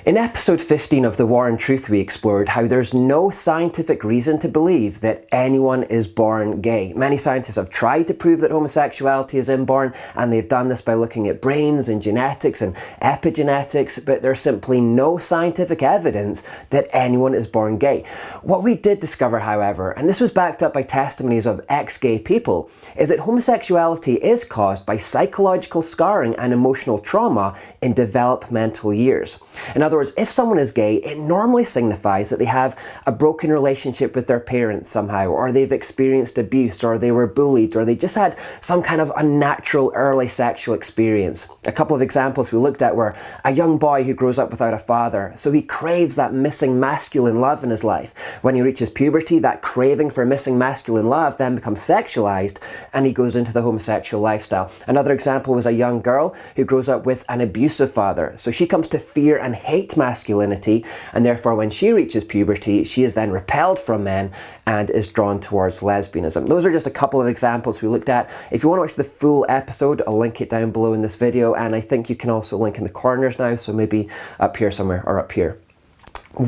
In episode 15 of The War and Truth, we explored how there's no scientific reason to believe that anyone is born gay. Many scientists have tried to prove that homosexuality is inborn, and they've done this by looking at brains and genetics and epigenetics, but there's simply no scientific evidence that anyone is born gay. What we did discover, however, and this was backed up by testimonies of ex-gay people, is that homosexuality is caused by psychological scarring and emotional trauma in developmental years. In other words, if someone is gay, it normally signifies that they have a broken relationship with their parents somehow, or they've experienced abuse, or they were bullied, or they just had some kind of unnatural early sexual experience. A couple of examples we looked at were a young boy who grows up without a father, so he craves that missing masculine love in his life. When he reaches puberty, that craving for missing masculine love then becomes sexualized, and he goes into the homosexual lifestyle. Another example was a young girl who grows up with an abusive father, so she comes to fear and hate masculinity, and therefore when she reaches puberty, she is then repelled from men and is drawn towards lesbianism. Those are just a couple of examples we looked at. If you want to watch the full episode, I'll link it down below in this video, and I think you can also link in the corners now, so maybe up here somewhere or up here.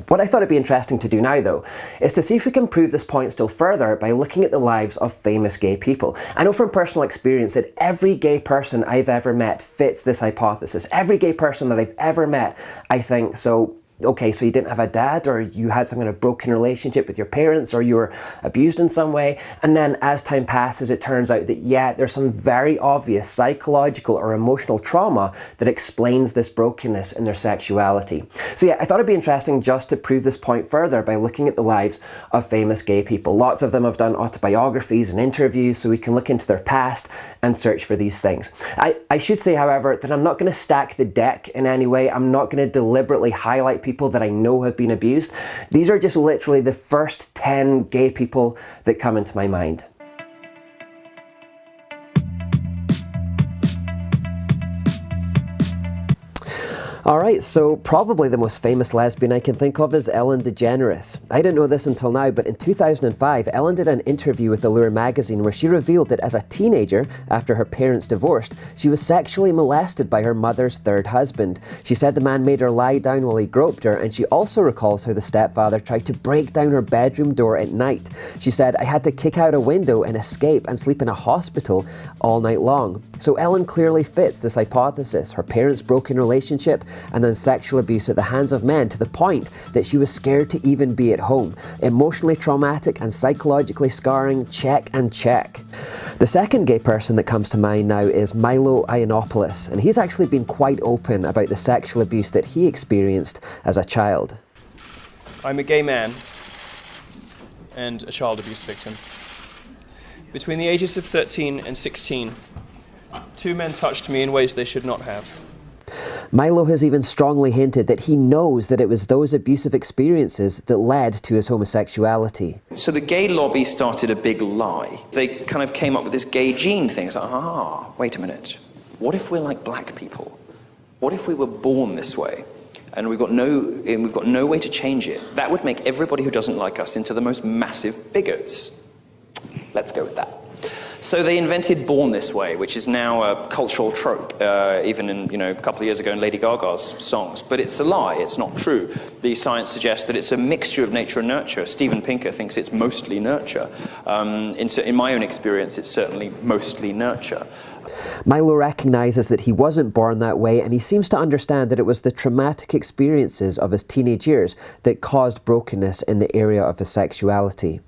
What I thought it'd be interesting to do now, though, is to see if we can prove this point still further by looking at the lives of famous gay people. I know from personal experience that every gay person I've ever met fits this hypothesis. Every gay person that I've ever met, I think, so okay, so you didn't have a dad, or you had some kind of broken relationship with your parents, or you were abused in some way, and then as time passes it turns out that yeah, there's some very obvious psychological or emotional trauma that explains this brokenness in their sexuality. So yeah, I thought it'd be interesting just to prove this point further by looking at the lives of famous gay people. Lots of them have done autobiographies and interviews, so we can look into their past and search for these things. I should say, however, that I'm not going to stack the deck in any way. I'm not going to deliberately highlight people that I know have been abused. These are just literally the first 10 gay people that come into my mind. Alright, so probably the most famous lesbian I can think of is Ellen DeGeneres. I didn't know this until now, but in 2005, Ellen did an interview with Allure magazine where she revealed that as a teenager, after her parents divorced, she was sexually molested by her mother's third husband. She said the man made her lie down while he groped her, and she also recalls how the stepfather tried to break down her bedroom door at night. She said, "I had to kick out a window and escape and sleep in a hospital all night long." So Ellen clearly fits this hypothesis: her parents' broken relationship, and then sexual abuse at the hands of men to the point that she was scared to even be at home. Emotionally traumatic and psychologically scarring, check and check. The second gay person that comes to mind now is Milo Yiannopoulos, and he's actually been quite open about the sexual abuse that he experienced as a child. I'm a gay man and a child abuse victim. Between the ages of 13 and 16, two men touched me in ways they should not have. Milo has even strongly hinted that he knows that it was those abusive experiences that led to his homosexuality. So the gay lobby started a big lie. They kind of came up with this gay gene thing. It's like, wait a minute. What if we're like black people? What if we were born this way? And we've got no way to change it. That would make everybody who doesn't like us into the most massive bigots. Let's go with that. So they invented Born This Way, which is now a cultural trope, even in, a couple of years ago in Lady Gaga's songs. But it's a lie, it's not true. The science suggests that it's a mixture of nature and nurture. Steven Pinker thinks it's mostly nurture. In my own experience, it's certainly mostly nurture. Milo recognises that he wasn't born that way, and he seems to understand that it was the traumatic experiences of his teenage years that caused brokenness in the area of his sexuality.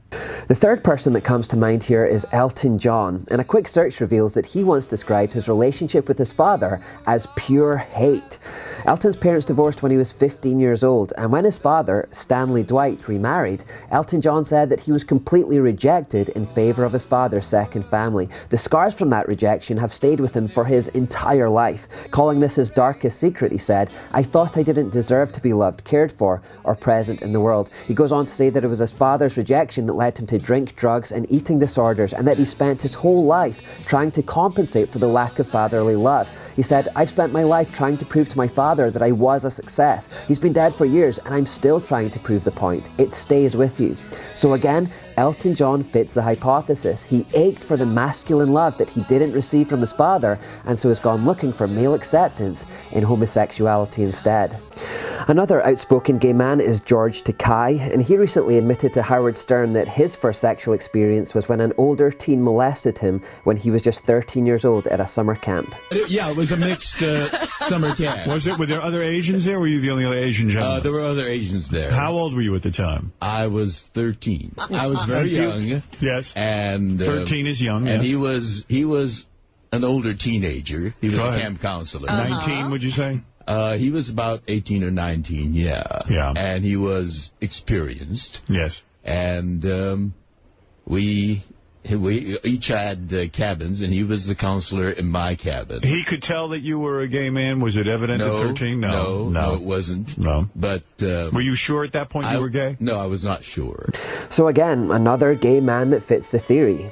The third person that comes to mind here is Elton John, and a quick search reveals that he once described his relationship with his father as pure hate. Elton's parents divorced when he was 15 years old, and when his father, Stanley Dwight, remarried, Elton John said that he was completely rejected in favour of his father's second family. The scars from that rejection have stayed with him for his entire life. Calling this his darkest secret, he said, "I thought I didn't deserve to be loved, cared for, or present in the world." He goes on to say that it was his father's rejection that led him to drink, drugs and eating disorders, and that he spent his whole life trying to compensate for the lack of fatherly love. He said, "I've spent my life trying to prove to my father that I was a success. He's been dead for years and I'm still trying to prove the point. It stays with you." So again, Elton John fits the hypothesis. He ached for the masculine love that he didn't receive from his father, and so has gone looking for male acceptance in homosexuality instead. Another outspoken gay man is George Takei, and he recently admitted to Howard Stern that his first sexual experience was when an older teen molested him when he was just 13 years old at a summer camp. Yeah, it was a mixed summer camp. Was it? Were there other Asians there, or were you the only other Asian gentleman? There were other Asians there. How old were you at the time? I was 13. I was very young. Yes. And 13 is young, and yes. he was an older teenager. He was a camp counselor. 19, would you say? He was about 18 or 19, yeah. Yeah. And he was experienced. Yes. And we each had cabins, and he was the counselor in my cabin. He could tell that you were a gay man? Was it evident at 13? No, it wasn't. No. But were you sure at that point you were gay? No, I was not sure. So again, another gay man that fits the theory.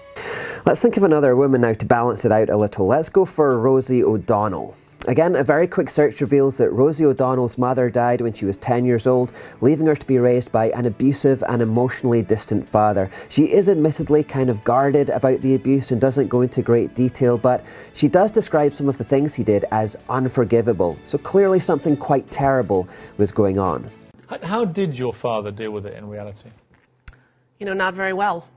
Let's think of another woman now to balance it out a little. Let's go for Rosie O'Donnell. Again, a very quick search reveals that Rosie O'Donnell's mother died when she was 10 years old, leaving her to be raised by an abusive and emotionally distant father. She is admittedly kind of guarded about the abuse and doesn't go into great detail, but she does describe some of the things he did as unforgivable. So clearly something quite terrible was going on. How did your father deal with it in reality? You know, not very well.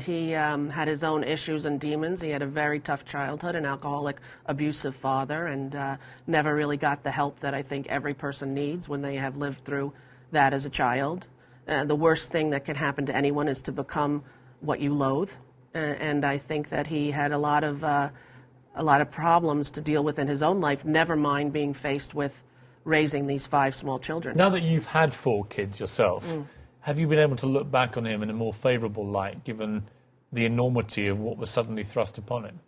He had his own issues and demons. He had a very tough childhood, an alcoholic, abusive father, and never really got the help that I think every person needs when they have lived through that as a child. The worst thing that can happen to anyone is to become what you loathe, and I think that he had a lot of problems to deal with in his own life, never mind being faced with raising these 5 small children. Now that you've had 4 kids yourself, have you been able to look back on him in a more favourable light, given the enormity of what was suddenly thrust upon him?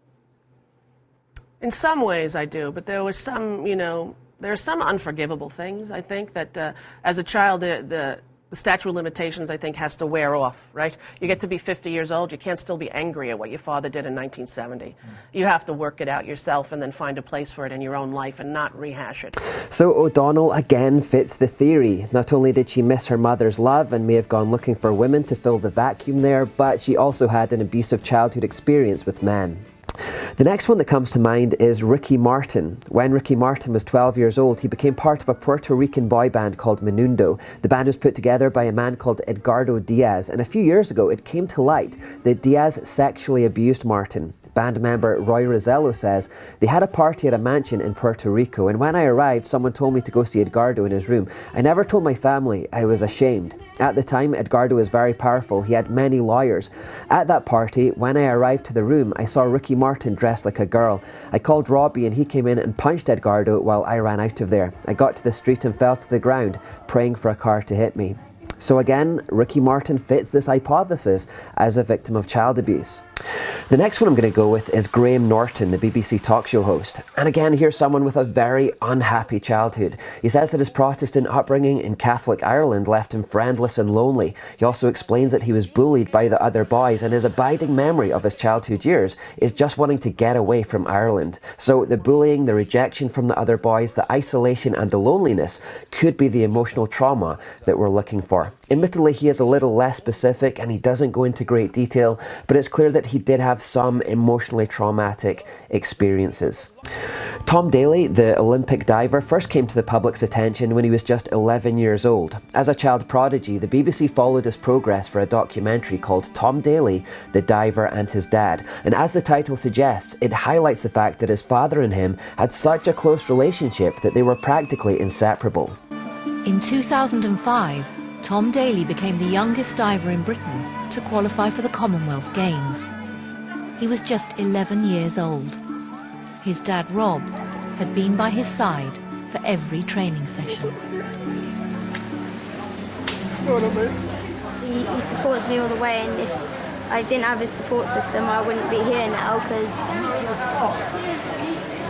In some ways I do, but there was some, there are some unforgivable things, I think, that as a child, the statute of limitations, I think, has to wear off, right? You get to be 50 years old, you can't still be angry at what your father did in 1970. You have to work it out yourself and then find a place for it in your own life and not rehash it. So O'Donnell again fits the theory. Not only did she miss her mother's love and may have gone looking for women to fill the vacuum there, but she also had an abusive childhood experience with men. The next one that comes to mind is Ricky Martin. When Ricky Martin was 12 years old, he became part of a Puerto Rican boy band called Menudo. The band was put together by a man called Edgardo Diaz, and a few years ago it came to light that Diaz sexually abused Martin. Band member Roy Rosello says, "They had a party at a mansion in Puerto Rico, and when I arrived, someone told me to go see Edgardo in his room. I never told my family. I was ashamed. At the time, Edgardo was very powerful. He had many lawyers. At that party, when I arrived to the room, I saw Ricky Martin dressed like a girl. I called Robbie and he came in and punched Edgardo while I ran out of there. I got to the street and fell to the ground, praying for a car to hit me." So again, Ricky Martin fits this hypothesis as a victim of child abuse. The next one I'm going to go with is Graham Norton, the BBC talk show host. And again, here's someone with a very unhappy childhood. He says that his Protestant upbringing in Catholic Ireland left him friendless and lonely. He also explains that he was bullied by the other boys, and his abiding memory of his childhood years is just wanting to get away from Ireland. So the bullying, the rejection from the other boys, the isolation and the loneliness could be the emotional trauma that we're looking for. Admittedly, he is a little less specific and he doesn't go into great detail, but it's clear that he did have some emotionally traumatic experiences. Tom Daly, the Olympic diver, first came to the public's attention when he was just 11 years old. As a child prodigy, the BBC followed his progress for a documentary called Tom Daly, the Diver and His Dad. And as the title suggests, it highlights the fact that his father and him had such a close relationship that they were practically inseparable. In 2005, Tom Daly became the youngest diver in Britain to qualify for the Commonwealth Games. He was just 11 years old. His dad, Rob, had been by his side for every training session. He supports me all the way, and if I didn't have his support system, I wouldn't be here now, because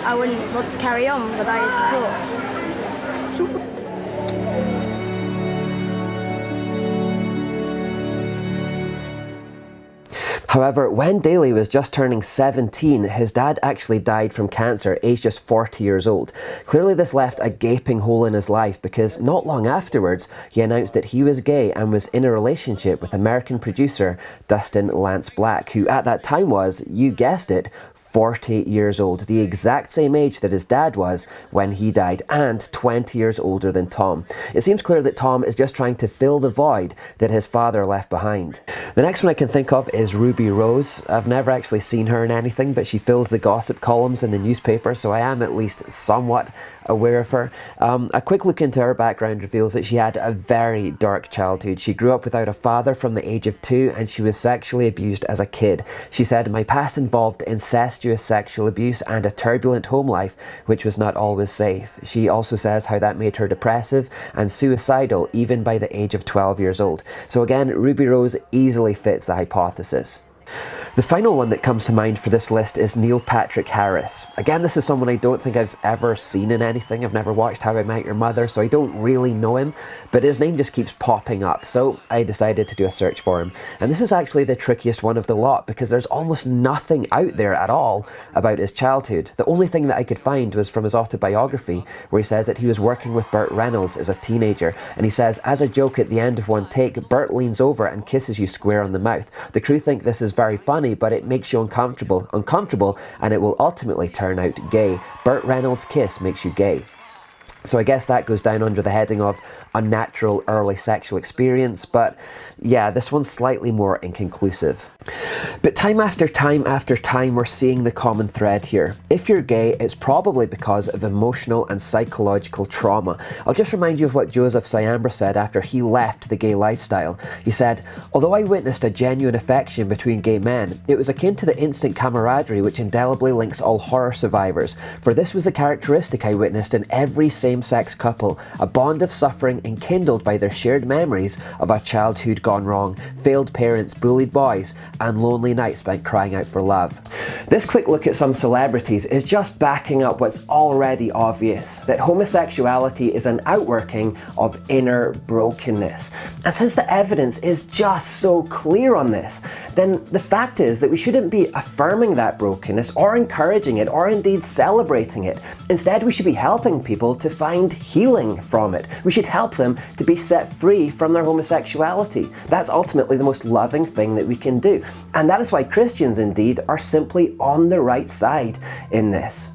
I wouldn't want to carry on without his support. However, when Daly was just turning 17, his dad actually died from cancer, aged just 40 years old. Clearly this left a gaping hole in his life, because not long afterwards, he announced that he was gay and was in a relationship with American producer Dustin Lance Black, who at that time was, you guessed it, 40 years old, the exact same age that his dad was when he died, and 20 years older than Tom. It seems clear that Tom is just trying to fill the void that his father left behind. The next one I can think of is Ruby Rose. I've never actually seen her in anything, but she fills the gossip columns in the newspaper, so I am at least somewhat aware of her. A quick look into her background reveals that she had a very dark childhood. She grew up without a father from the age of 2, and she was sexually abused as a kid. She said, "My past involved incestuous sexual abuse and a turbulent home life, which was not always safe." She also says how that made her depressive and suicidal even by the age of 12 years old. So again, Ruby Rose easily fits the hypothesis. The final one that comes to mind for this list is Neil Patrick Harris. Again, this is someone I don't think I've ever seen in anything. I've never watched How I Met Your Mother, so I don't really know him, but his name just keeps popping up, so I decided to do a search for him. And this is actually the trickiest one of the lot, because there's almost nothing out there at all about his childhood. The only thing that I could find was from his autobiography, where he says that he was working with Burt Reynolds as a teenager, and he says, as a joke at the end of one take, Burt leans over and kisses you square on the mouth. The crew think this is very funny, but it makes you uncomfortable, and it will ultimately turn out gay. Burt Reynolds' kiss makes you gay. So I guess that goes down under the heading of unnatural early sexual experience, but yeah, this one's slightly more inconclusive. But time after time, we're seeing the common thread here. If you're gay, it's probably because of emotional and psychological trauma. I'll just remind you of what Joseph Sayambra said after he left the gay lifestyle. He said, "Although I witnessed a genuine affection between gay men, it was akin to the instant camaraderie which indelibly links all horror survivors. For this was the characteristic I witnessed in every same-sex couple, a bond of suffering enkindled by their shared memories of a childhood gone wrong, failed parents, bullied boys, and lonely nights spent crying out for love." This quick look at some celebrities is just backing up what's already obvious, that homosexuality is an outworking of inner brokenness. And since the evidence is just so clear on this, then the fact is that we shouldn't be affirming that brokenness or encouraging it or indeed celebrating it. Instead, we should be helping people to find healing from it. We should help them to be set free from their homosexuality. That's ultimately the most loving thing that we can do. And that is why Christians indeed are simply on the right side in this.